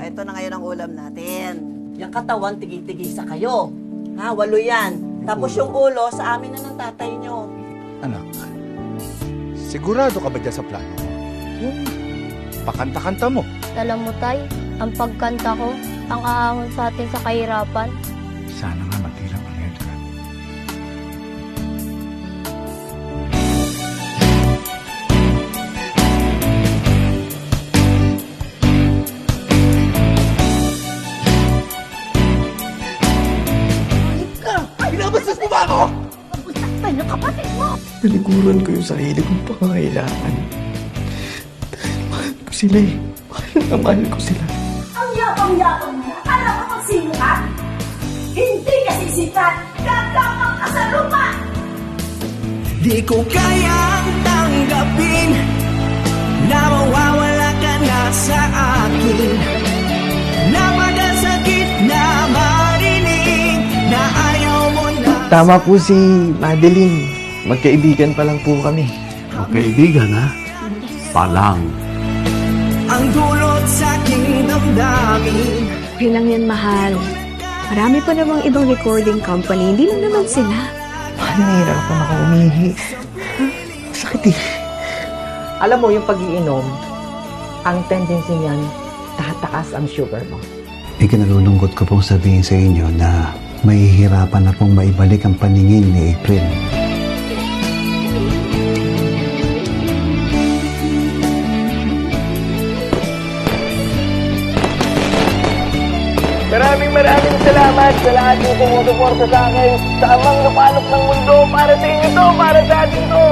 ito na ngayon ang ulam natin. Yung katawan, tigi-tigisa kayo. Ha, 8 yan. Tapos yung ulo, sa amin na ng tatay nyo. Anak, sigurado ka ba dyan sa plano mo? Yung pakanta-kanta mo. Alam mo, Tay, ang pagkanta ko, ang ahon sa atin sa kahirapan. Sana nga matilang ang Edgar. Pinabastos mo ba ako? Saktan ng kapatid mo! Naliguran ko yung sarili kong pangangailangan. Dahil mahal ko sila eh. Mahal ko sila. Ang yapang-yapang mo, alam mo kung sino ka? Hindi kasi sikat, gagapang ka sa lupa! Di ko kayang tanggapin na mawawala ka na sa akin. Napakasakit na marinig na ayaw mo na. Tama po si Madeline. Magkaibigan pa lang po kami. Kaibigan ha? Palang. Ang dulot sa aking damdamin. Okay lang yan, mahal. Marami pa namang ibang recording company. Hindi lang naman sila. Mahal, nahihirapan ako umihi. Sakit eh. Alam mo, yung pag-iinom, ang tendency niyan, tataas ang sugar mo. Ikinalulungkot ko pong sabihin sa inyo na mahihirapan na pong maibalik ang paningin ni April. Maraming salamat sa lahat ng sumusuporta sa akin sa amang napalok ng mundo. Para sa inyo to, para sa atin to.